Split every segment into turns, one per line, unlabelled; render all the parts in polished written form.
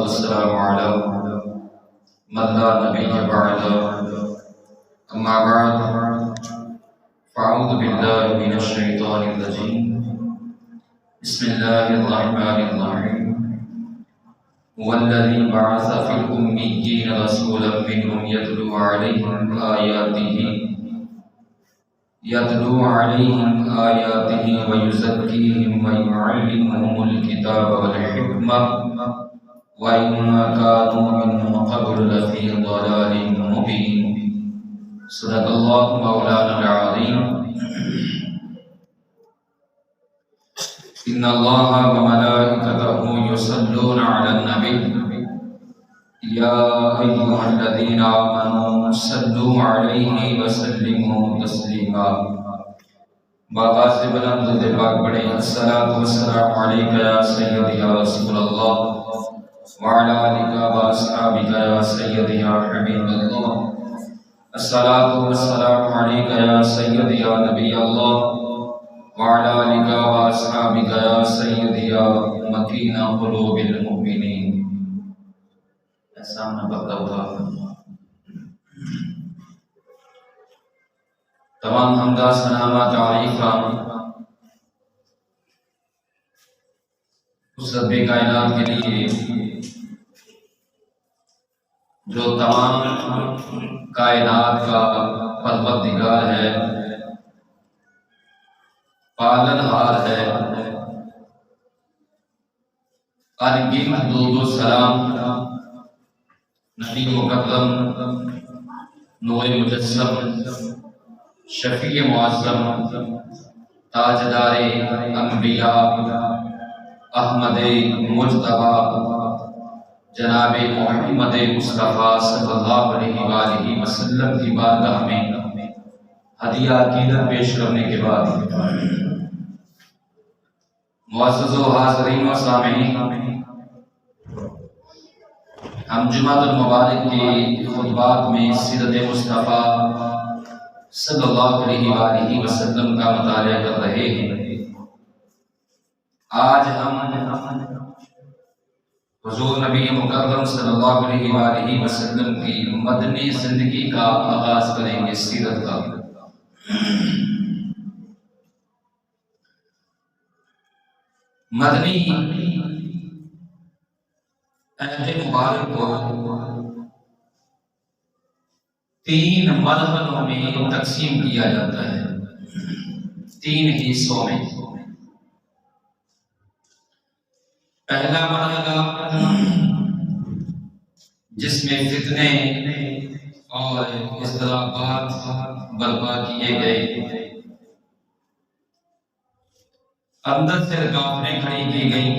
والسلام على من لا نبي بعده أما بعد فأعوذ بالله من الشيطان الرجيم بسم الله الرحمن الرحيم هو الذي بعث في الأميين رسولا منهم يتلو عليهم آياته ويزكيهم ويعلمهم الكتاب والحكمة وإن كانوا من قبل لفي ضلال مبين صدق الله مولانا العظيم إن الله وملائكته يصلون على النبي يا أيها الذين آمنوا صلوا عليه وسلموا تسليما باغاز بلند پاک پڑھیں الصلاۃ والسلام علیک یا سیدی یا رسول اللہ وعلی آلک واصحابک یا سیدی یا حبیب اللہ الصلاۃ والسلام علیک یا سیدی یا نبی اللہ وعلی آلک واصحابک یا سیدی یا مکین قلوب المؤمنین. سامنے پردہ اٹھا تمام حمدہ ثنا تعریفاں اس رب کائنات کے لیے جو تمام کائنات کا پروردگار ہے، پالن ہار ہے. انگن درود و سلام نبی مکرم نور مجسم شفیع معظم تاجدار انبیاء احمد مجتبی جناب محمد مصطفیٰ صلی اللہ علیہ وآلہ وسلم کی بارگاہ میں ہدیہ عقیدت پیش کرنے کے بعد معزز و حاضرین و سامعین، ہم جمعۃ المبارک کے خطبات میں سیرت مصطفیٰ صلی اللہ علیہ وآلہ وسلم کا مطالعہ کر رہے ہیں. آج ہم حضور نبی مکرم صلی اللہ علیہ وآلہ وسلم کی مدنی زندگی کا آغاز کریں گے، سیرت کا. مدنی عہد مبارک کو تین مرحلوں میں تقسیم کیا جاتا ہے، تین حصوں میں. پہلا مرحلہ جس میں فتنے اور اضطرابات برپا کیے گئے، اندر سے رکاوٹیں کھڑی کی گئیں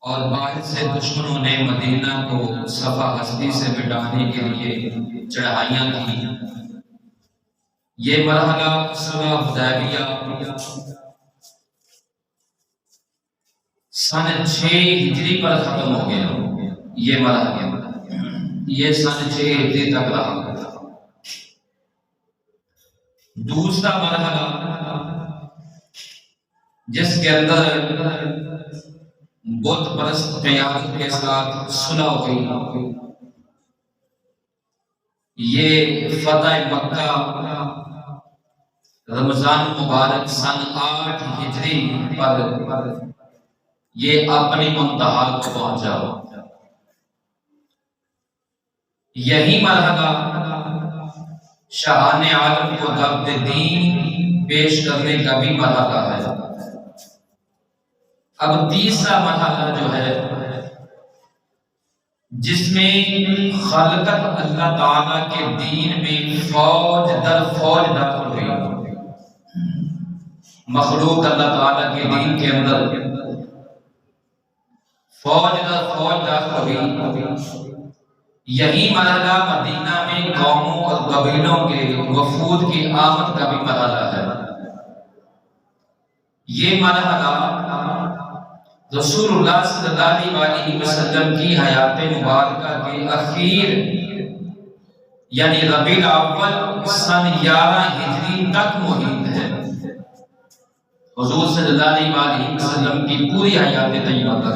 اور باہر سے دشمنوں نے مدینہ کو صفا ہستی سے مٹانے کے لیے چڑھائیاں کی. یہ مرحلہ صلح حدیبیہ سن 6 ہجری پر ختم ہو گیا. یہ مرحلہ یہ سن 6 ہجری تک رہا. دوسرا مرحلہ جس کے اندر بت پرست قیادت کے ساتھ صلح ہوئی، یہ فتح مکہ رمضان مبارک سن 8 ہجری پر یہ اپنی منتہا کو پہنچا. یہی مرحلہ شاہان عالم کو دعوت دین پیش کرنے کا بھی مرحلہ ہے. اب تیسرا مرحلہ جو ہے جس میں خلقت اللہ تعالیٰ کے دین میں فوج در فوج داخل ہوئی. مخلوق اللہ تعالیٰ کے دین کے اندر فوج در فوج داخل ہوئی. یہی مرحلہ مدینہ میں قوموں اور قبیلوں کے وفود کی آمد کا بھی مرحلہ ہے. یہ مرحلہ رسول اللہ صلی اللہ علیہ وسلم کی حیات مبارکہ کے اخیر یعنی ربیع الاول سن 11 ہجری تک محیط ہے. حضور صلی اللہ علیہ وسلم کی پوری حیات طیبہ کا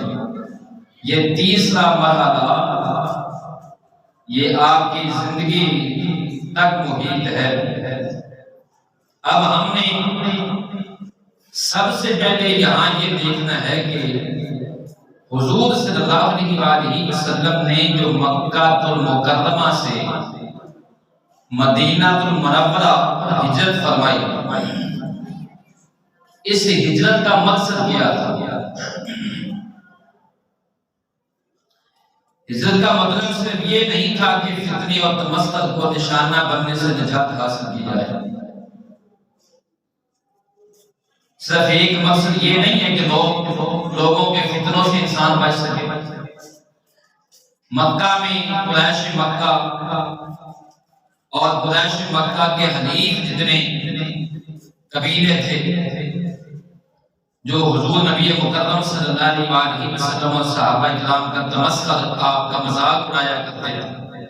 یہ تیسرا مرحلہ یہ آپ کی زندگی تک محیط ہے۔ اب ہم نے سب سے پہلے یہاں یہ دیکھنا ہے کہ حضور صلی اللہ علیہ وسلم نے جو مکہ المکرمہ سے مدینہ المنورہ ہجرت فرمائی، اس ہجرت کا مقصد کیا تھا؟ ہجرت کا مطلب صرف یہ نہیں تھا کہ فتنے اور تمسخر کو نشانہ بننے سے نجات حاصل کی جائے، صرف ایک مقصد یہ نہیں ہے کہ لوگوں کے فتنوں سے انسان بچ سکے۔ مکہ میں قریش مکہ اور قریش مکہ کے حلیف جتنے قبیلے تھے جو حضور نبی مکرم صلی اللہ علیہ وسلم اور صحابہ کرام کا تمسخر، آپ کا مذاق اڑایا کرتے ہیں،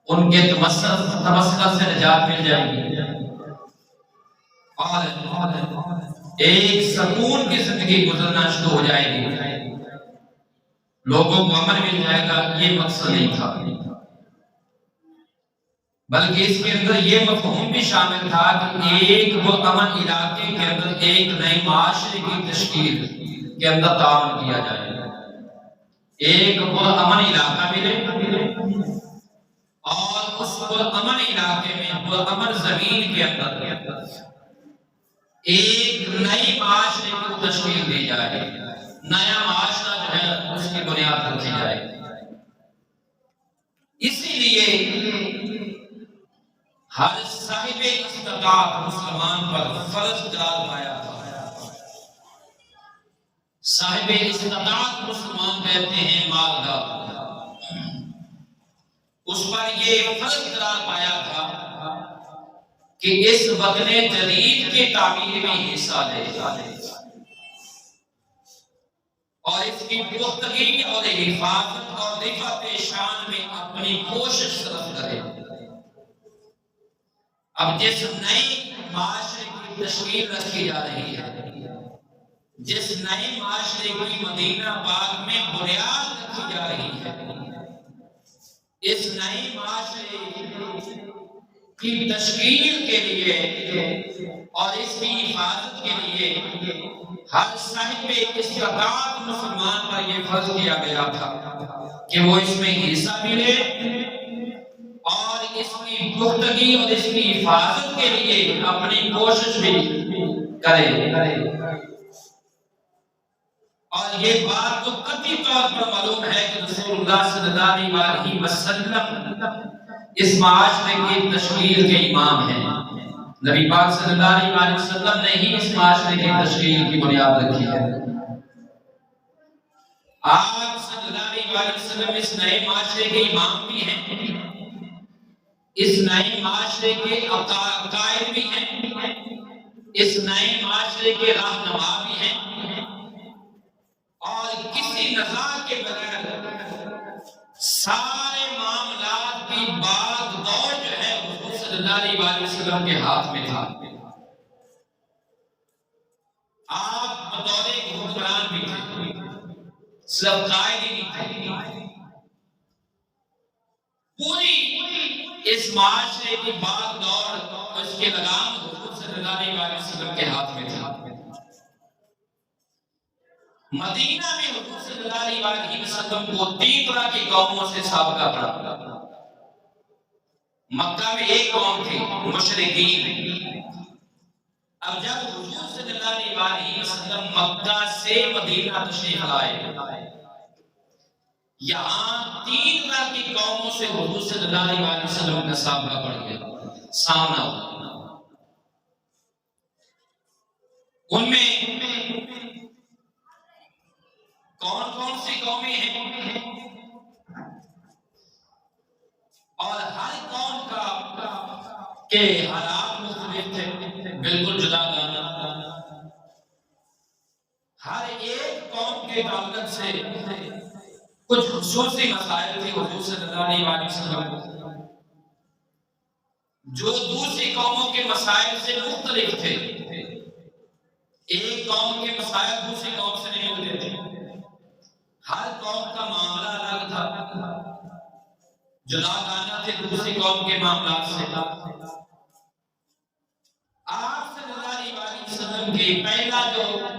ان کے تمسخر سے نجات مل جائے گی اور ایک سکون کی زندگی گزرنا شروع ہو جائے گی، لوگوں کو امن مل جائے گا۔ یہ مقصد نہیں تھا، بلکہ اس کے اندر یہ مفہوم بھی شامل تھا کہ ایک پرامن علاقے کے اندر ایک نئے معاشرے کی تشکیل کے اندر تعاون کیا جائے، ایک پرامن علاقہ ملے اور اس پرامن علاقے میں پرامن زمین کے اندر ایک نئی معاشرے کی تشکیل دی جائے، نیا معاشرہ جو ہے اس کی بنیاد رکھی جائے۔ اسی لیے ہر صاحب استطاعت مسلمان پر فرض قرار پایا تھا۔ صاحب استطاعت مسلمان کہتے ہیں مالدار، اس پر یہ فرض قرار پایا تھا کہ اس وطن جدید کے تعمیر میں حصہ لے اور اس کی پختگی اور حفاظت اور رفعت شان میں اپنی کوشش صرف کرے۔ اب جس نئے معاشرے کی تشکیل رکھی جا رہی ہے، جس نئے معاشرے کی مدینہ پاک میں بنیاد رکھی جا رہی ہے، اس نئے معاشرے کی تشکیل کے لیے اور اس کی حفاظت کے لیے ہر صاحب استطاعت مسلمان پر یہ فرض کیا گیا تھا کہ وہ اس میں حصہ ملے اور اس کی پختگی اور اس کی حفاظت کے لیے اپنی کوشش بھی کرے۔ اور یہ بات تو قطعی طور پر معلوم ہے کہ رسول اللہ صلی اللہ علیہ وسلم اس معاشرے کی تشکیل کے امام ہیں۔ نبی پاک صلی اللہ علیہ وسلم نے ہی اس معاشرے کی تشکیل کی بنیاد رکھی ہے۔ آپ صلی اللہ علیہ وسلم اس نئے معاشرے کے امام بھی ہیں، اس نئے معاشرے کے عقائد بھی ہیں، اس نئے معاشرے کے رہنما بھی ہیں، اور کسی نزاع کے بغیر سارے معاملات کی باغ دور جو ہے حضور صلی اللہ علیہ وسلم کے ہاتھ میں تھا۔ آپ بطور حکمران بھی تھے، صرف قائد ہی نہیں تھے، پوری اس معاشرے کی باغ دور اور اس کے لگام حضور صلی اللہ علیہ وسلم کے ہاتھ میں تھا۔ مدینہ میں حضور صلی اللہ علیہ وسلم کو 3 طرح کی قوموں سے سابقہ پڑا۔ مکہ میں ایک قوم تھی مشرکین۔ اب جب حضور صلی اللہ علیہ وسلم مکہ سے مدینہ تشریف لائے، یہاں 3 طرح کی قوموں سے حضور صلی اللہ علیہ وسلم کا سامنا پڑ گیا، سامنا ہوا۔ ان میں کون کون سی قومیں ہیں اور ہر قوم کا کے حالات مختلف تھے، بالکل جدا گانا۔ ہر ایک قوم کے تعلق سے کچھ خصوصی مسائل تھے حضور صلی اللہ علیہ وسلم جو دوسری قوموں کے مسائل سے مختلف تھے۔ ایک قوم کے مسائل دوسری قوم سے نہیں ملتے تھے۔ ہر قوم کا معاملہ الگ تھا، جداگانہ تھے دوسری قوم کے معاملات سے۔ آپ صلی اللہ علیہ وسلم کی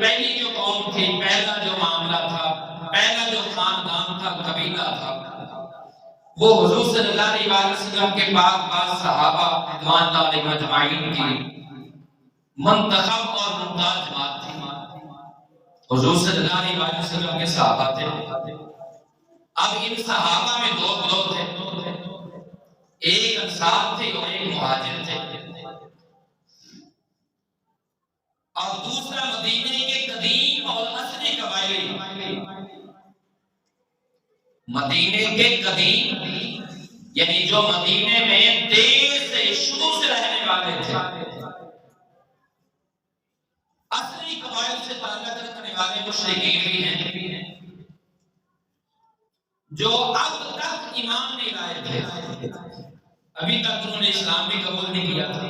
پہلی جو قوم تھی، پہلا جو معاملہ تھا، پہلا جو خاندان تھا، قبیلہ تھا، وہ حضور صلی اللہ علیہ وسلم کے پاک پاک صحابہ رضوان اللہ علیہم اجمعین کی منتخب اور ممتاز جماعت تھی۔ حضور صلی اللہ علیہ وسلم کے صحابہ تھے۔ اب ان صحابہ میں دو گروہ تھے، ایک انصار تھے اور ایک مہاجر تھے، اور دوسرا مدینے کے قدیم اور اصلی قبائلی، مدینے کے قدیم یعنی جو مدینے میں دیر سے شروع سے رہنے والے تھے، اصلی قبائل سے تعلق رکھنے والے مشرکین بھی ہیں جو اب تک ایمان نہیں لائے تھے، ابھی تک انہوں نے اسلام بھی قبول نہیں کیا تھا،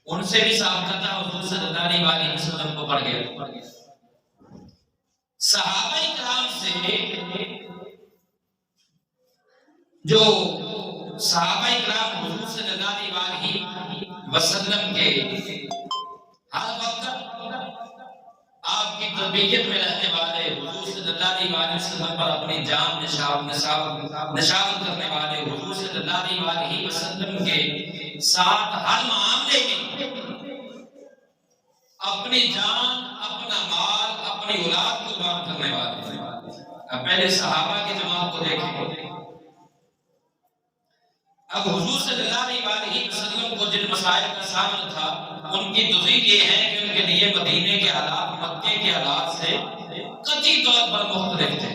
ان سے بھی سابقہ حضور صلی اللہ علیہ وسلم کو پڑ گیا۔ صحابہ کرام سے جو صحابہ کرام حضور صلی اللہ علیہ وسلم کے ہر وقت آپ کی تربیت میں رہنے والے، حضور صلی اللہ علیہ وسلم پر اپنی جان نشاور کرنے والے، حضور صلی اللہ علیہ وسلم کے ساتھ ہر معاملے میں اپنی جان، اپنا مال، اپنی اولاد قربان کرنے والے۔ اب پہلے صحابہ کی جماعت کو دیکھیں، اب حضور صلی اللہ علیہ وسلم کو جن مسائل کا سامنا تھا، ان کی دلیل یہ ہے کہ ان کے لیے مدینے کے حالات مکے کے حالات سے قطعی طور پر مختلف تھے۔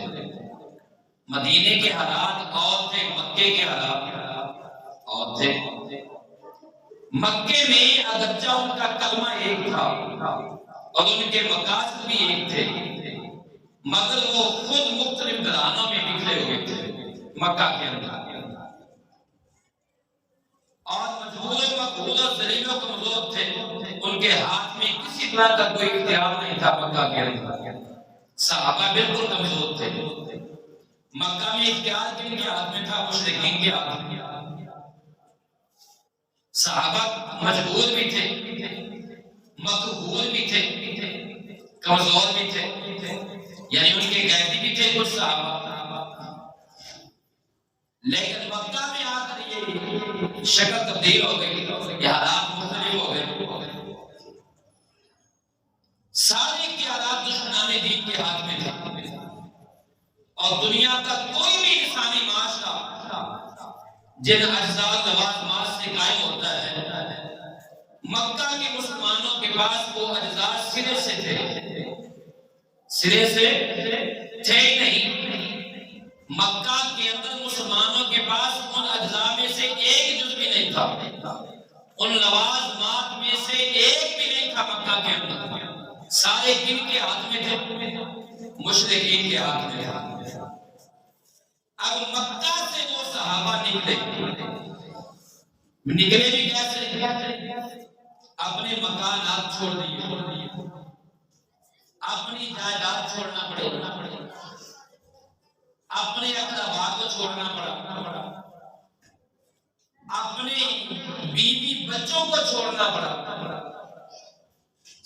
مدینے کے حالات اور تھے، مکے کے حالات اور تھے۔ مکے میں اگرچہ ان کا کلمہ ایک تھا اور ان کے مقاصد بھی ایک تھے، مگر وہ خود مختلف گھرانوں میں بکھرے ہوئے تھے مکہ کے اندر، اور مجبور و مقبول و ذلیل و کمزور تھے، ان کے ہاتھ میں کسی طرح کا کوئی اختیار نہیں تھا مکہ کے اندر۔ صحابہ بالکل کمزور تھے، مکہ میں اختیار کن کے ہاتھ میں تھا؟ مشرکین کے ہاتھ میں۔ صحابہ مجبور بھی تھے، مقبول بھی تھے، کمزور بھی تھے، یعنی ان کے قیدی بھی تھے کچھ صحابہ، لیکن مکہ میں آ کر یہ شکل تبدیل ہو گئی، یہ حالات مختلف ہو گئے، سارے اختیارات دشمنان دین کے ہاتھ میں تھے، اور دنیا کا کوئی بھی انسانی معاشرہ جن اجزاء لوازمات سے قائم ہوتا ہے، مکہ کے مسلمانوں کے پاس وہ اجزاء سرے سے تھے نہیں۔ مکہ کے اندر مسلمانوں کے پاس ان اجزاء میں سے ایک جز بھی نہیں تھا، ان لوازمات میں سے ایک بھی نہیں تھا مکہ کے اندر۔ سارے کن کے ہاتھ میں تھے؟ مشرکین کے ہاتھ میں تھے۔ اب مکہ سے وہ صحابہ نکلے بھی کیسے؟ اپنے مکانات چھوڑ دیے، اپنی جائیداد چھوڑنا پڑے، اپنے اقربا کو چھوڑنا پڑا، اپنے بیوی بچوں کو چھوڑنا پڑا،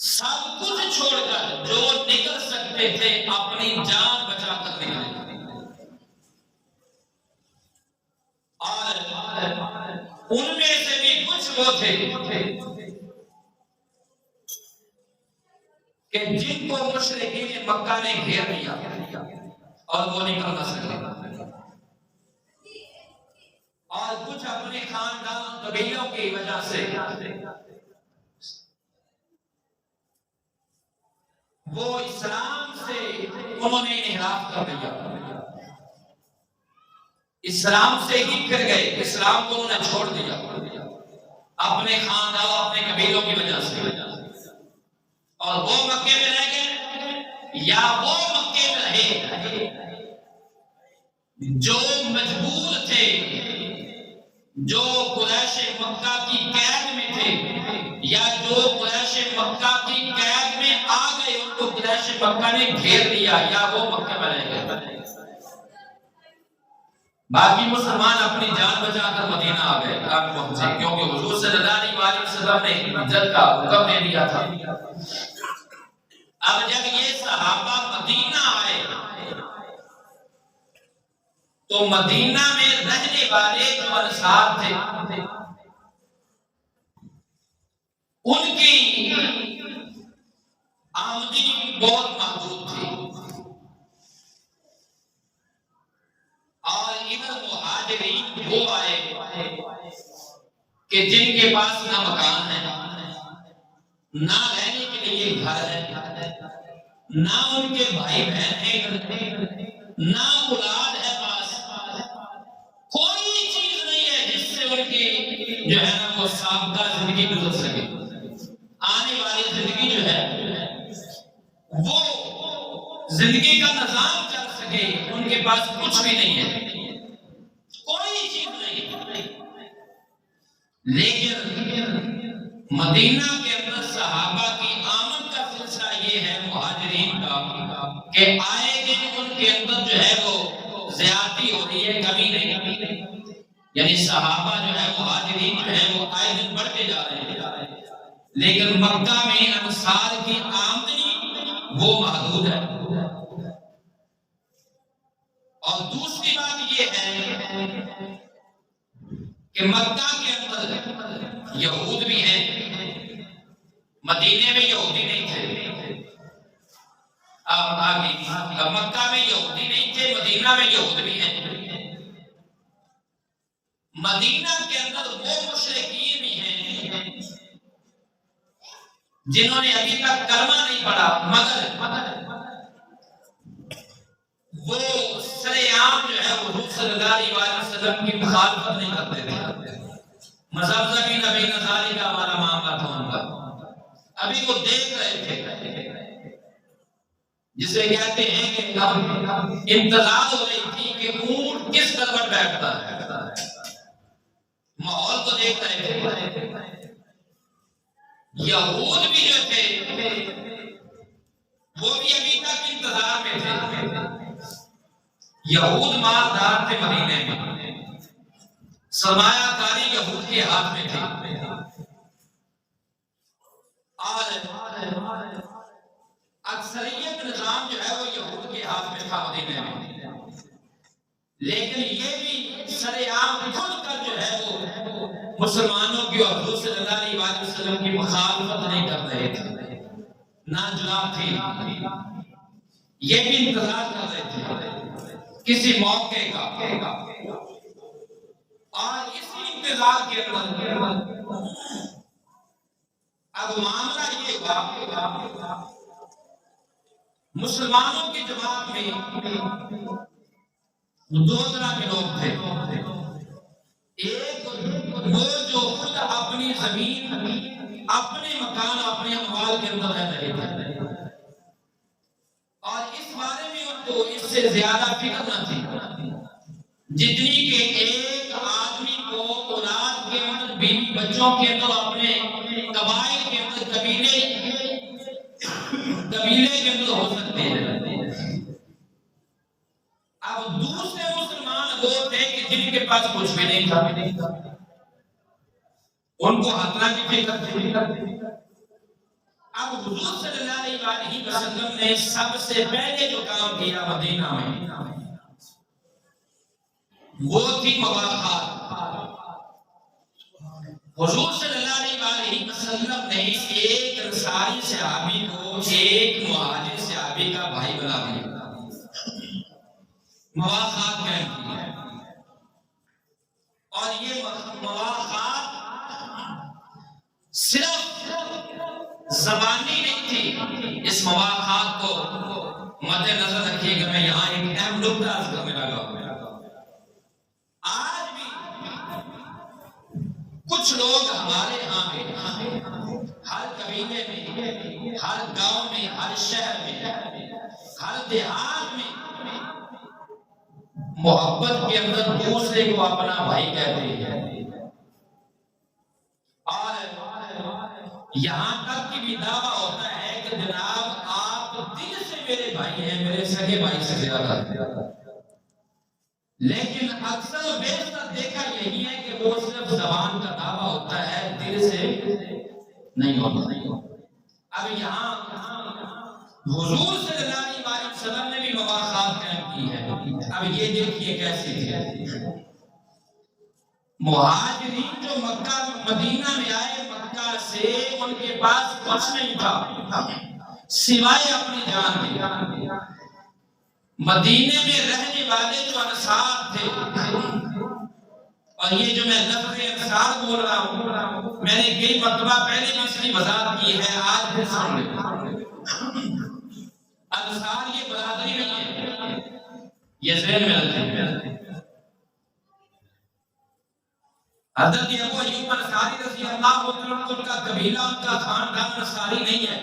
سب کچھ چھوڑ کر جو نکل سکتے تھے اپنی جان بچا کر نکلے، اور ان میں سے بھی کچھ وہ تھے کہ جن کو مشرکین مکہ نے گھیر لیا اور وہ نکل نہ سکے، اور کچھ اپنے خاندان قبیلوں کی وجہ سے وہ اسلام سے انہوں نے انحراف کر دیا، اسلام سے ہی پھر گئے، اسلام کو انہوں نے چھوڑ دیا اپنے خاندان اپنے قبیلوں کی وجہ سے، اور وہ مکے میں رہ گئے یا وہ مکے میں رہے جو مجبور تھے جو قریش مکہ کی قید میں تھے یا جو قریش مکہ کی قید میں آ گئے ان کو قریش مکہ نے گھیر لیا یا وہ مکہ میں رہ گئے، باقی مسلمان اپنی جان بچا کر مدینہ آ گئے پہنچے، کیونکہ حضور صلی اللہ علیہ وسلم نے ہجرت کا حکم دے دیا تھا۔ اب جب یہ صحابہ مدینہ آئے تو مدینہ میں رہنے والے جو انصار تھے ان کی آمدنی بہت محدود تھی، اور ادھر مہاجرین وہ آئے کہ جن کے پاس نہ مکان ہے، نہ رہنے کے لیے گھر ہے، نہ ان کے بھائی بہن ہیں، نہ اولاد ہے، پاس کوئی چیز نہیں ہے جس سے ان کی جو ہے نا وہ سابقہ زندگی گزر سکے، آنے والی زندگی جو ہے وہ زندگی کا نظام چل سکے، ان کے پاس کچھ بھی نہیں ہے، کوئی چیز نہیں۔ لیکن مدینہ کے اندر صحابہ کی آمد کا سلسلہ یہ ہے مہاجرین کا کہ آئے دن ان کے اندر جو ہے وہ زیادتی ہو رہی ہے، کمی نہیں، یعنی صحابہ جو ہے مہاجرین جو ہے وہ آئے دن بڑھتے جا رہے ہیں، لیکن مکہ میں انصار کی آمدنی وہ محدود ہے۔ اور دوسری بات یہ ہے کہ مکہ کے اندر یہود بھی ہیں، مدینے میں یہودی نہیں تھے، مکہ میں یہودی نہیں تھے، مدینہ میں یہود بھی ہیں۔ مدینہ کے اندر وہ مشرکین بھی ہیں جنہوں نے ابھی تک کلمہ نہیں پڑھا، مگر وہ سرے عام جو ہے حضور صلی اللہ علیہ وسلم کی مخالفت نہیں کرتے تھے، مذہبی نبی نظاری کا ہمارا معاملہ تھا ان کا، ابھی وہ دیکھ رہے تھے، جسے کہتے ہیں کہ انتظار ہو رہی تھی کہ اونٹ کس طرح بیٹھتا ہے، ماحول کو دیکھ رہے تھے۔ یہود بھی جو تھے وہ بھی ابھی تک انتظار میں تھے، یہود مالدار تھے، مدینے میں سرمایہ کاری یہود کے ہاتھ میں تھی، اور اکثریت نظام جو ہے وہ یہود کے ہاتھ میں تھا مدینے میں، لیکن یہ بھی سرے عام کھل کر جو ہے وہ مسلمانوں کی اور حضور صلی اللہ علیہ وسلم کی مخالفت نہیں کر رہے تھے، نہ جناب تھی، یہ بھی انتظار کر رہے تھے کسی موقع کا، اور اسی انتظار کے اندر اب معاملہ یہ ہوا، مسلمانوں کی جماعت میں دو طرح کے لوگ تھے، ایک وہ جو خود اپنی زمین، اپنے مکان، اپنے اموال کے اندر رہ رہے تھے، اور اس بارے میں ان کو اس سے زیادہ فکر نہ تھی جتنی کہ ایک آدمی کو اولاد کے اندر، بیوی بچوں کے اندر، اپنے قبائل کے اندر، قبیلے کے اندر ہو سکتے ہیں۔ اب دوسرے مسلمان وہ تھے کہ جن کے پاس کچھ بھی نہیں تھا، ان کو خطرہ کی فکر تھی۔ اب حضور صلی اللہ علیہ وسلم نے سب سے پہلے جو کام کیا مدینہ میں وہ تھی مواخات۔ حضور صلی اللہ علیہ وسلم نے ایک انصاری صحابی کو ایک مہاجر صحابی کا بھائی بنا دیا، مواخات قائم کی ہے، اور یہ مواخات صرف زبانی نہیں تھی، اس مواخات کو مد نظر رکھیے گا، میں یہاں ایک اہم نقطہ عرض کرنے لگا ہوں۔ آج بھی کچھ لوگ ہمارے ہاں میں، ہر قبیلے میں، ہر گاؤں میں، ہر شہر میں، ہر دیہات میں محبت کے اندر دوسرے کو اپنا بھائی کہتے ہیں، یہاں تک کہ بھی دعویٰ ہوتا ہے کہ جناب آپ دل سے میرے بھائی ہیں، میرے سگے بھائی سے زیادہ، لیکن اکثر و بیشتر دیکھا یہی ہے کہ وہ صرف زبان کا دعویٰ ہوتا ہے، دل سے نہیں ہوتا۔ اب یہاں حضور صلی اللہ علیہ وسلم نے بھی مواخات قائم کی ہے۔ اب یہ دیکھیے کیسی تھی۔ مہاجرین جو مکہ مدینہ میں آئے، مکہ سے ان کے پاس کچھ نہیں تھا سوائے اپنی جان کے۔ مدینے میں رہنے والے جو انصار تھے، اور یہ جو میں لفظ انصار بول رہا ہوں، میں نے کئی مرتبہ پہلے بھی اس کی وضاحت کی ہے، آج بھی سن لیں۔ انصار یہ برادری نہیں ہے، یہ ذہن میں رکھیں۔ حضرت ابو ایوب انصاری رضی اللہ عنہ ان کا قبیلہ، ان کا خاندان انصاری نہیں ہے۔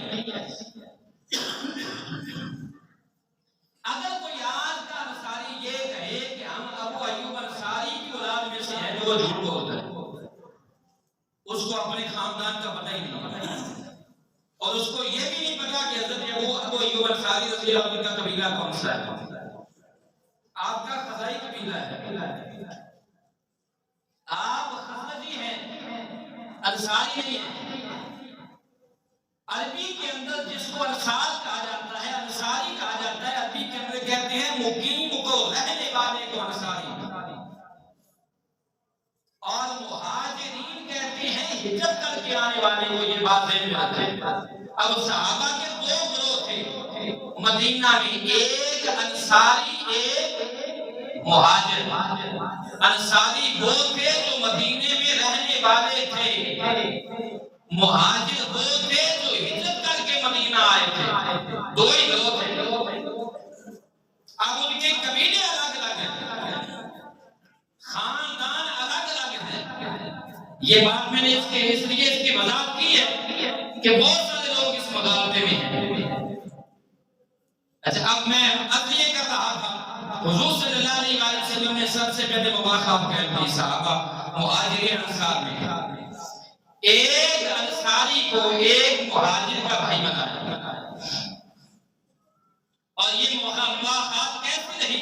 اگر کوئی آج کا انصاری یہ کہے کہ ہم ابو ایوب انصاری کی اولاد میں سے ہیں، تو وہ جھوٹ بولتا ہے، اس کو اپنے خاندان کا پتہ ہی نہیں، اور اس کو یہ بھی نہیں پتا کہ حضرت ابو ایوب انصاری رضی اللہ عنہ کا قبیلہ کون سا ہے۔ آپ کا خزائی قبیلہ ہے، آپ خزرجی ہیں، انصاری نہیں ہیں۔ عربی کے اندر جس کو انصار کہا جاتا ہے، انصاری کہا جاتا ہے، عربی کے اندر کہتے ہیں مقیم کو، رہنے والے کو انصاری، اور مہاجرین کہتے ہیں ہجرت کر کے آنے والے کو۔ یہ بات ذہن میں رکھیں۔ اب صحابہ کے دو گروہ تھے مدینہ میں، ایک انصاری، ایک مہاجر۔ انصاری وہ تھے جو مدینے میں رہنے والے تھے، مہاجر وہ تھے جو ہجرت کر کے مدینہ آئے تھے، دو ہی گروہ تھے۔ اب ان کے قبیلے الگ الگ ہیں، خاندان الگ الگ ہیں۔ یہ بات میں نے اس لیے اس کی وضاحت کی ہے کہ بہت سارے لوگ اس مغالطے میں ہیں۔ اچھا، اب میں یہ کر رہا تھا، حضور صلی اللہ علیہ وسلم نے سب سے پہلے مواخات قائم کی صحابہ مہاجرین انصار میں۔ ایک انصاری کو ایک مہاجر کا بھائی بنایا، اور یہ مواخات کیسے رہی؟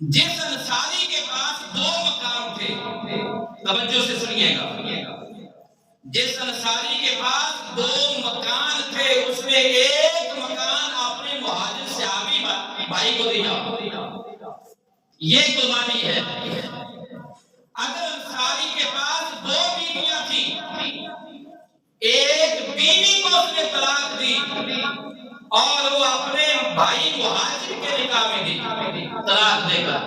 جس انصاری کے پاس دو مقام تھے، توجہ سے سنیے گا، جس انصاری کے پاس دو مکان تھے، اس نے ایک مکان اپنے مہاجر صحابی بھائی کو دیا۔ یہ قربانی ہے۔ اگر انصاری کے پاس دو بیویاں تھیں، ایک بیوی کو اس نے طلاق دی اور وہ اپنے بھائی مہاجر کے نکاح میں دی طلاق دے کر،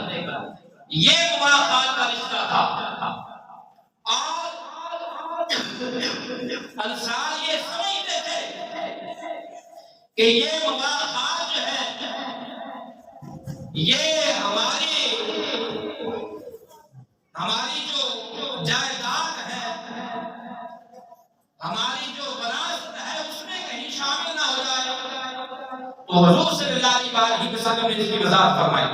یہ مواخات کا رشتہ تھا۔ اور انصار یہ سمجھتے تھے کہ یہ مواخات جو ہے یہ ہماری جو جائیداد ہے، ہماری جو وراثت ہے، اس میں کہیں شامل نہ ہو جائے۔ تو حضور صلی اللہ علیہ وسلم نے اس کی وضاحت فرمائی۔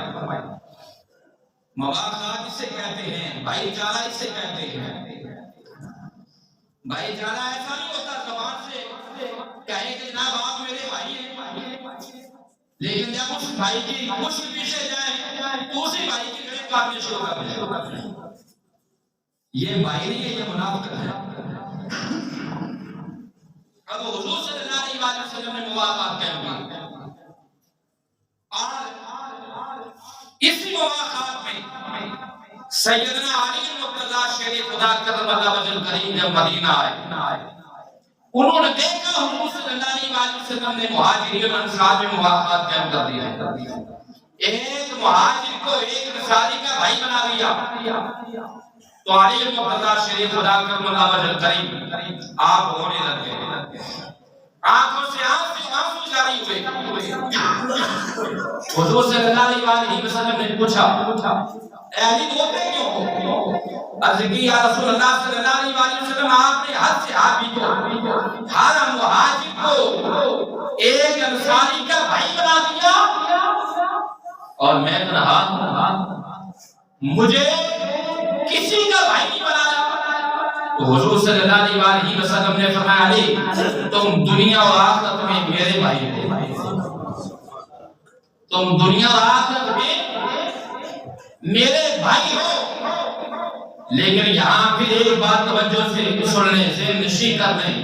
مواخات اسے کہتے ہیں، بھائی چارہ اسے کہتے ہیں۔ بھائی چارہ ایسا نہیں ہوتا زبان سے کہے کہ جناب آپ میرے بھائی ہیں، لیکن جب اس بھائی کی مشت پیچھے جائیں تو اسی بھائی کی گریب کاٹنے شروع کر دیں۔ یہ بھائی نہیں ہے، یہ منافقت ہے۔ اب حضور صلی اللہ علیہ وسلم نے مواخات قائم کی، اور اسی مواخات میں سیدنا علی المرتضیٰ شیر خدا کرم اللہ وجہ کریم جب مدینہ آئے، انہوں نے دیکھا حضور صلی اللہ علیہ وسلم نے مہاجرین اور انصار میں مواخات قائم کر دیا، ایک مہاجر کو ایک انصاری کا بھائی بنا دیا۔ تو علی المرتضیٰ شیر خدا کرم اللہ وجہ کریم آپ ہونے لگے، آنکھوں سے آنسو جاری ہوئے۔ حضور صلی اللہ علیہ وسلم نے پوچھا، اے علی روتے کیوں ہو؟ عرض کی یا رسول اللہ صلی اللہ علیہ وسلم، آپ نے ہر صحابی کو، ہر مہاجر کو ایک انصاری کا بھائی بنا دیا، اور میں تنہا، مجھے کسی کا بھائی نہیں بنایا۔ تو حضور صلی اللہ علیہ وسلم نے فرمایا علی تم دنیا اور آخرت میں میرے بھائی ہو، تم دنیا اور آخرت میں میرے بھائی ہو۔ لیکن یہاں پھر ایک بات توجہ سے سن لیں، ذہن نشین کر لیں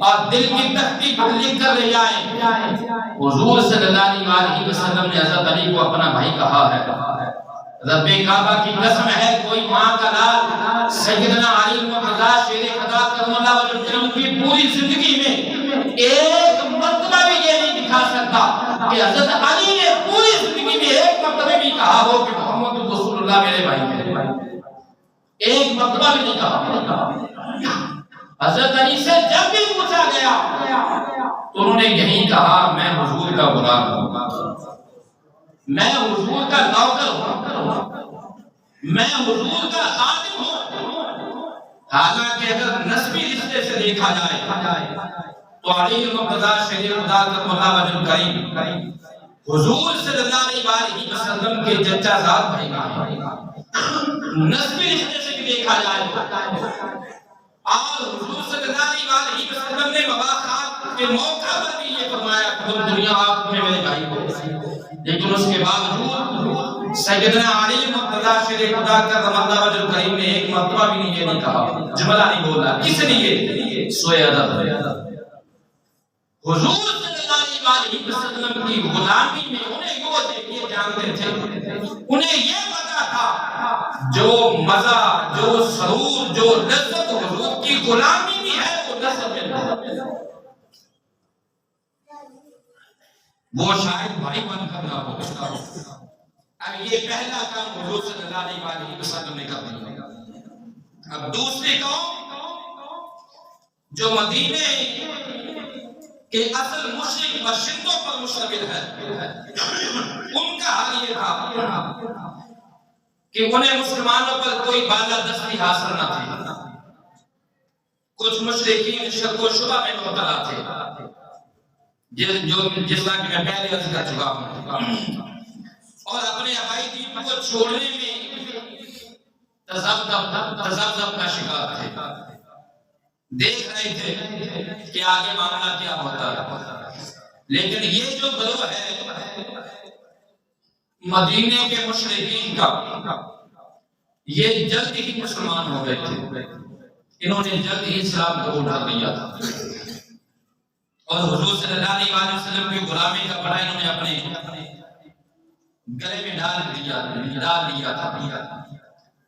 اور دل کی تختی پر لکھ کر لے جائیں، حضور صلی اللہ علیہ وسلم نے حضرت علی کو اپنا بھائی کہا ہے۔ رب کعبہ کی قسم ہے، کوئی ماں کا لال سیدنا علی المرتضیٰ شیر خدا کرم اللہ وجہ کرم کی پوری زندگی میں ایک مرتبہ بھی یہ نہیں دکھا سکتا کہ حضرت علی نے پوری زندگی میں ایک مرتبہ بھی کہا ہو کہ محمد رسول اللہ میرے بھائی ہیں، ایک مرتبہ بھی نہیں کہا۔ حضرت علی سے جب بھی پوچھا گیا تو انہوں نے یہی کہا میں حضور کا غلام ہوں، میں حضور کا نوکر ہوں، میں حضور کا خادم ہوں۔ حالانکہ اگر نسبی رشتے سے دیکھا جائے تو علی المرتضیٰ شیر خدا کرم اللہ وجہ کریم حضور صلی اللہ علیہ وسلم کے چچا زاد بھائی نسبی رشتے سے بھی دیکھا جائے اور حضور صلی اللہ علیہ وسلم نے مواقعات کے موقع پر بھی یہ فرمایا کہ تم دنیا آخرت میں میرے بھائی ہو، لیکن اس کے باوجود سیدنا علی المرتضیٰ شیر خدا کرم اللہ وجہ کریم نے ایک مرتبہ بھی یہ نہیں کہا، جملہ نہیں بولا، کس لیے؟ سوئے ادب حضور صلی اللہ علیہ وسلم کی غلامی میں انہیں یہ جانتے تھے، انہیں یہ پتا تھا جو مزہ، جو سرور، جو لذت حضور کی غلامی میں ہے وہ نصب میں وہ شاید بھائی بن کر نہ ہو۔ اب یہ پہلا کام حضور صلی اللہ علیہ وسلم نے کر دیا۔ اب دوسری قوم جو مدینے کہ اصل مشرک باشندوں پر مشتمل ہے، ان کا حال یہ تھا کہ انہیں مسلمانوں پر کوئی بالادستی حاصل نہ تھی، کچھ مشرکین شک و شبہ میں مبتلا تھے، جس طرح کہ میں پہلے عرض کر چکا ہوں، اور اپنے آبائی دین کو چھوڑنے میں تذبذب کا شکار تھے، دیکھ رہے تھے کہ آگے معاملہ کیا ہوتا ہے۔ لیکن یہ جو گروہ ہے مدینے کے مشرکین کا، یہ جلد ہی مسلمان ہو گئے تھے، انہوں نے جلد ہی اسلام قبول کر لیا تھا اور حضور صلی اللہ علیہ وسلم کی غلامی کا بڑا انہوں نے اپنے گلے میں ڈال لیا تھا۔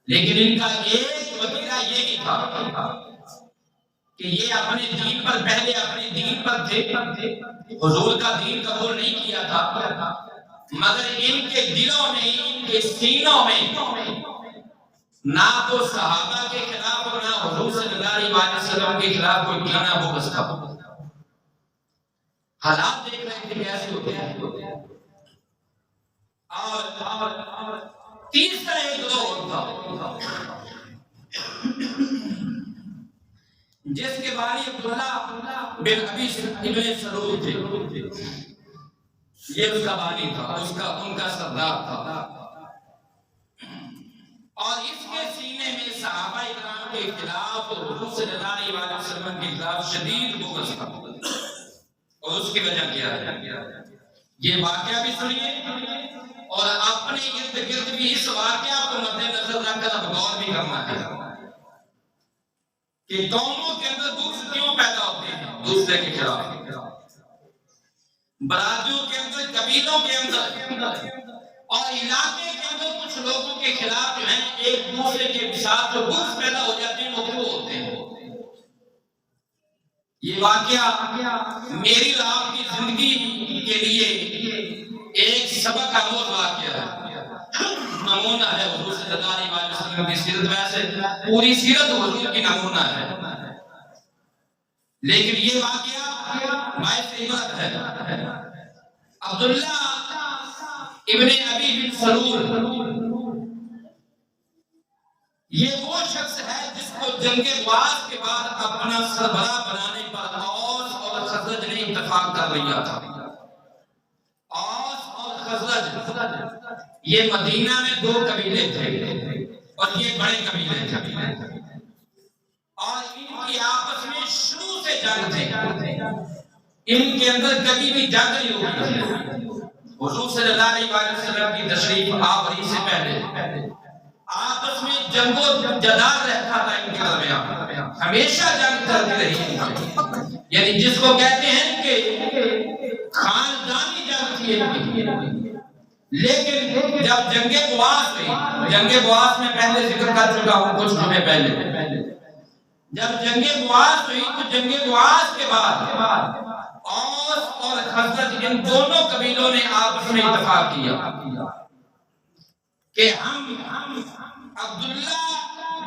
لیکن ان کا ایک وتیرہ یہ بھی تھا کہ یہ اپنے دین پر پہلے اپنے دین پر تھے، حضور کا دین قبول نہیں کیا تھا، مگر ان کے دلوں میں، ان کے سینوں میں نہ تو صحابہ کے خلاف اور نہ حضور صلی اللہ علیہ وسلم کے خلاف کوئی کینہ بغض تھا۔ حالات دیکھ رہے تھے کیسے ہوتے ہیں۔ اور تیسرا ایک گروہ تھا جس کے بانی عبداللہ بن ابی ابن سلول تھے، یہ اس کا بانی تھا، ان کا سردار تھا، اور اس کے سینے میں صحابہ اکرام کے خلاف اور حضور صلی اللہ علیہ وسلم کے خلاف شدید بغض تھا۔ اور اس کی وجہ کیا ہے یہ واقعہ بھی سنیے اور اپنے ارد گرد بھی اس واقعہ کو مد نظر رکھ کر اب غور بھی کرنا ہے کہ قوموں کے اندر دکھ کیوں پیدا ہوتے ہیں دوسرے کے خلاف، برادریوں کے اندر، قبیلوں کے اندر اور علاقے کے اندر کچھ لوگوں کے خلاف جو ہیں ایک دوسرے کے ساتھ جو بغض پیدا ہو جاتے ہیں وہ کیوں ہوتے ہیں۔ یہ واقعہ میری اور آپ کی زندگی کے لیے ایک سبق آموز واقعہ ہے، نمونہ ہے حضور صلی اللہ علیہ وسلم کی سیرت، ویسے پوری سیرت حضور کی نمونہ ہے، لیکن یہ واقعہ باعث عبرت ہے۔ عبداللہ ابن ابی بن سلول یہ وہ شخص ہے جس کو جنگ بعث کے بعد اپنا سربراہ بنانے پر اوس اور خزرج نے اتفاق کر لیا تھا۔ اوس اور خزرج یہ مدینہ میں دو قبیلے تھے اور یہ بڑے قبیلے تھے، اور کی آپس میں شروع سے جنگ تھی، ان کے اندر کبھی بھی جنگ نہیں ہوئی۔ حضور صلی اللہ علیہ وسلم کی تشریف آوری سے پہلے آپس میں جنگ و جدال رہتا تھا ان کے درمیان، ہمیشہ جنگ چلتی رہی، یعنی جس کو کہتے ہیں کہ خاندانی جنگ تھی ان کی۔ لیکن جب جنگ بواس ہوئی، جنگ بواس میں پہلے ذکر کر چکا ہوں کچھ جمعے پہلے، جب جنگ بواس ہوئی تو جنگ بواس کے بعد اوس اور خزرج ان دونوں قبیلوں نے آپس میں اتفاق کیا کہ ہم عبداللہ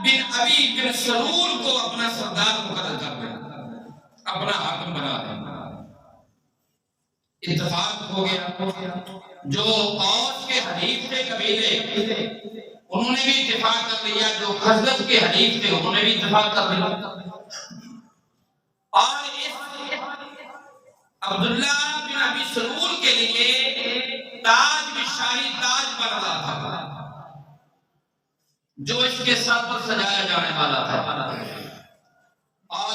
بن ابی بن سلول کو اپنا سردار مقرر کر دیں، اپنا حاکم بنا دیں۔ اتفاق ہو گیا۔ جو اوس کے حلیف تھے قبیلے انہوں نے بھی اتفاق کر لیا، جو خزرج کے حلیف تھے انہوں نے بھی اتفاق کر لیا، اور اس عبداللہ بن ابی سلول کے لیے تاج بھی شاہی تاج بن رہا تھا جو اس کے سر پر سجایا جانے والا تھا۔ اور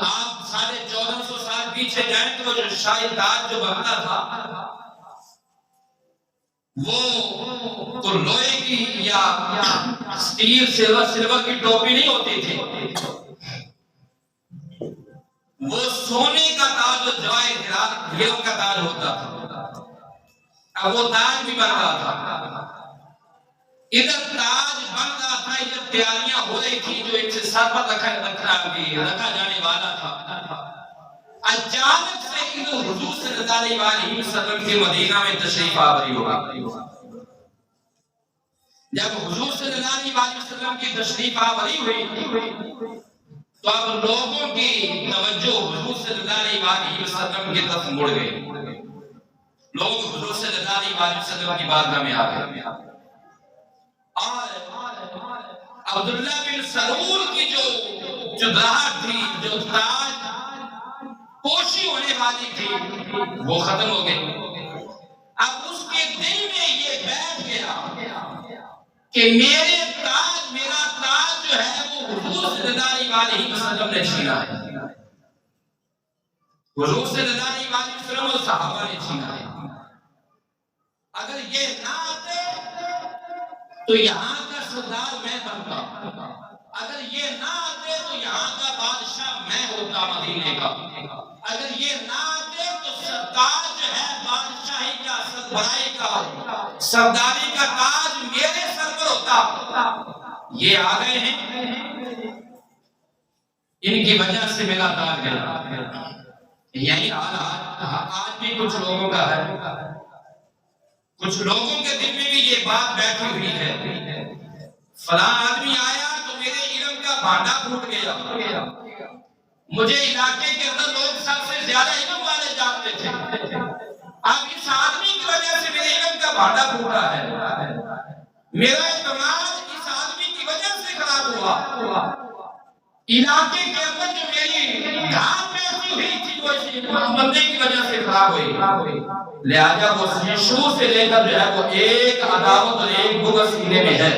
آپ 1450 سال پیچھے جائیں تو جو شاہی تاج جو بنتا تھا وہ تو لوہے کی یا سٹیل سلور کی ٹوپی نہیں ہوتی تھی، وہ سونے کا تاج اور جواہر ہیروں کا تاج ہوتا تھا۔ اب وہ تاج بھی بن رہا تھا، ادھر تاج بن رہا تھا، ادھر تیاریاں ہو رہی تھی جو ایک سے سر پر رکھا جانے والا تھا۔ اچانک سے ادھر حضور صلی اللہ علیہ وسلم کے مدینہ میں تشریف آوری ہوگا۔ جب حضور صلی اللہ علیہ وسلم کی تشریف آوری ہوئی تو اب لوگوں کی توجہ حضور صلی اللہ علیہ وسلم کی طرف مڑ گئی، لوگ حضور صلی اللہ علیہ وسلم کی بارگاہ میں آ گئے، اور عبداللہ بن سلول کی جو جدراہٹ تھی، جو تاج پوشی ہونے والی تھی، وہ ختم ہو گئی۔ اب اس کے دل میں یہ بیٹھ گیا کہ میرا تاج جو ہے وہ حضور صلی اللہ علیہ وسلم نے چھینا ہے، حضور صلی اللہ علیہ وسلم اور صحابہ نے چھینا ہے۔ اگر یہ نہ آتے تو یہاں کا سردار میں بنتا، اگر یہ نہ آتے تو یہاں کا بادشاہ میں ہوتا مدینے کا، اگر یہ نہ آتے تو سردار جو ہے بادشاہی کا، سربراہی کا، سرداری کا تاج میرے سر پر ہوتا۔ یہ آ گئے ہیں، ان کی وجہ سے میرا تاج گیا۔ یہی حال آج بھی کچھ لوگوں کا ہے، کچھ لوگوں کے دل میں بھی یہ بات بیٹھی ہوئی ہے، فلاں آدمی آیا تو میرے علم کا بھانڈا پھوٹ گیا، مجھے علاقے کے اندر لوگ سب سے زیادہ علم والے جانتے تھے، اب اس آدمی کی وجہ سے میرے علم کا بھانڈا پھوٹا ہے، میرا اعتماد اس آدمی کی وجہ سے خراب ہوا، علاقے کے اندر جو میری دھان بیٹھی ہوئی تھی وہ اس بندے کی وجہ سے خراب ہوئی۔ لہذا وہ شروع سے لے کر جو ہے وہ ایک عداوت اور ایک بغض سینے میں ہے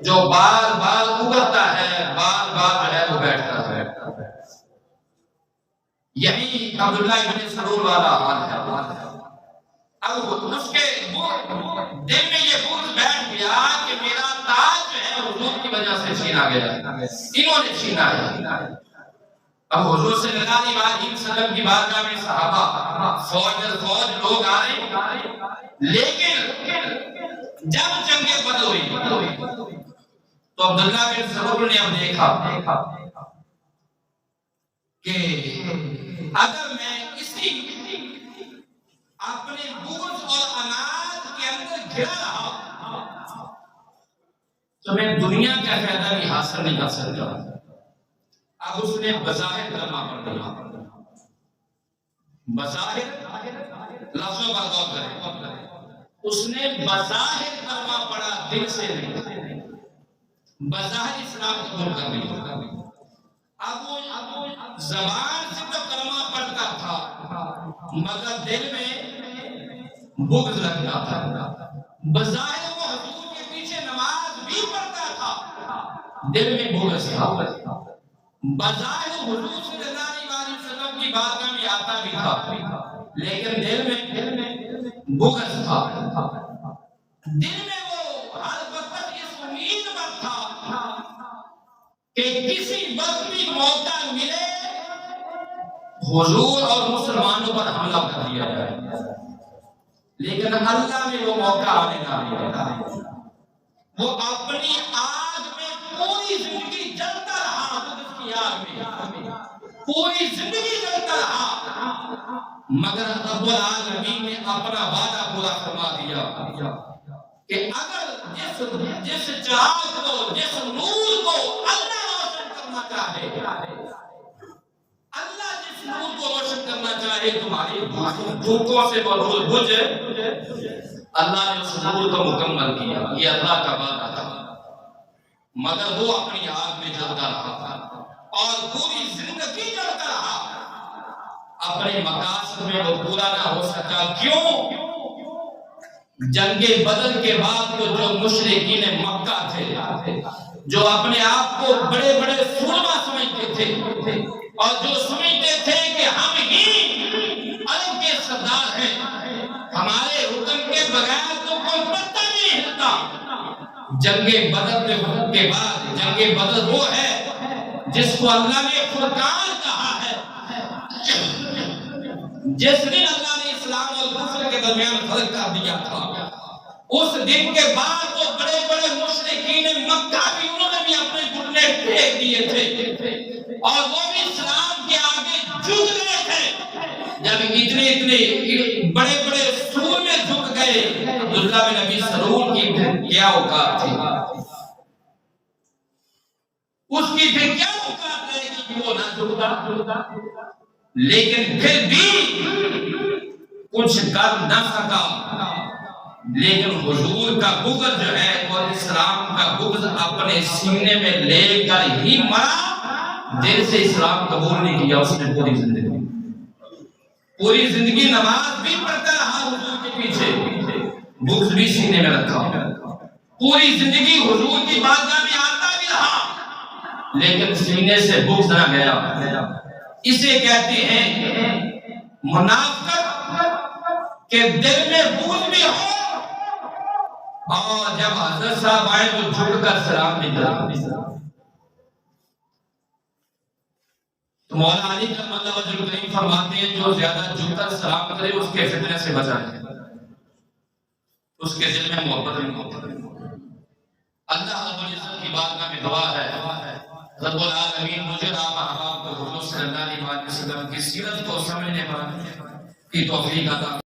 جو بار بار اگرتا ہے، بار بار جو ہے وہ بیٹھتا ہے۔ یہی عبداللہ بن سلول والا حال ہے۔ اب اس کے دل میں یہ بغض بیٹھ گیا کہ میرا تاج جو ہے حضور کی وجہ سے چھینا گیا، انہوں نے چھینا ہے۔ اب حضور صلی اللہ علیہ وسلم کی بارگاہ میں صحابہ فوج لوگ آ رہے، لیکن جب جنگ بدر ہوئی تو عبداللہ بن سلول نے اب دیکھا کہ اگر میں اسی اپنے بغض اور اناج کے اندر گھرا رہا تو میں دنیا کا فائدہ بھی حاصل نہیں کر سکتا۔ اب اس نے بظاہر کلمہ پڑھ لیا، بظاہر لفظوں پر غور کریں، اس نے بظاہر کلمہ پڑھا، دل سے نہیں، بظاہر اسلام قبول کر لیا۔ اب وہ زبان سے تو کلمہ پڑھتا تھا مگر دل میں بغض رکھتا تھا، بظاہر وہ حضور کے پیچھے نماز بھی پڑھتا تھا، دل میں بغض تھا۔ بظاہر حضور صلی اللہ علیہ وسلم کی بارگاہ میں آتا بھی تھا، لیکن دل میں بغض تھا، دل میں وہ ہر وقت اس امید پر تھا کہ کسی وقت بھی موقع ملے حضور اور مسلمانوں پر حملہ کر دیا جائے، لیکن اللہ نے وہ موقع آنے نہ دیا۔ وہ اپنی آگ میں پوری زندگی جلتا رہا، اس کی آگ میں پوری زندگی جلتا رہا، مگر رب العالمین نے اپنا وعدہ پورا فرما دیا کہ اگر جس چراغ کو، جس نور کو اللہ روشن کرنا چاہے، اللہ جس نور کو روشن کرنا چاہے، تمہاری بھوکوں سے وہ نور بجھ، اللہ نے اس نور کو مکمل کیا۔ یہ اللہ کا وعدہ تھا، مگر وہ اپنی آگ میں جلتا رہا اور پوری زندگی جلتا رہا، اپنے مقاصد میں وہ پورا نہ ہو سکا۔ کیوں؟ جنگ بدر کے بعد تو جو مشرکین مکہ تھے، جو اپنے آپ کو بڑے بڑے سورما سمجھتے تھے اور جو سمجھتے تھے کہ ہم ہی عرب کے سردار ہیں، ہمارے حکم کے بغیر تو کوئی پتہ نہیں ہلتا۔ جنگ بدر کے بعد، جنگ بدر وہ ہے جس کو اللہ نے فرقان کہا ہے، جس دن اللہ نے اسلام اور کفر کے درمیان فرق کر دیا تھا، اس دن کے بعد تو بڑے بڑے مشرکین مکہ بھی، انہوں نے بھی اپنے گھٹنے پھینک دیے تھے اور وہ بھی اسلام کے آگے جھک گئے تھے۔ جب اتنے بڑے بڑے سور میں جھک گئے، عبداللہ بن ابی سلول کی کیا اوقات تھی؟ اس کی پھر کیا اوقات رہے گی کہ وہ نہ جھکتا؟ لیکن پھر بھی کچھ کر نہ سکا، لیکن حضور کا بغض جو ہے اور اسلام کا بغض اپنے سینے میں لے کر ہی مرا، دل سے اسلام قبول نہیں کیا اس نے۔ پوری زندگی نماز بھی پڑھتا رہا حضور کے پیچھے، بغض بھی سینے میں رکھا، پوری زندگی حضور کی بارگاہ میں آتا بھی رہا، لیکن سینے سے بغض نہ گیا۔ اسے کہتے ہیں منافقت، کہ دل میں بغض بھی ہو اور جب حضرت صاحب آئے تو جھک کر سلام بھی کریں۔ تو مولا علی کرم اللہ وجہ کریم فرماتے ہیں جو زیادہ جھک کر سلام کرے اس کے فتنے سے بچائے، اس کے دل میں محبت نہیں۔ اللہ رب العزت کی بارگاہ میں دعا ہے، رب العالمین مجھے آپ احباب کو حضور صلی اللہ علیہ وسلم کی سیرت کو سمجھنے کی توفیق عطا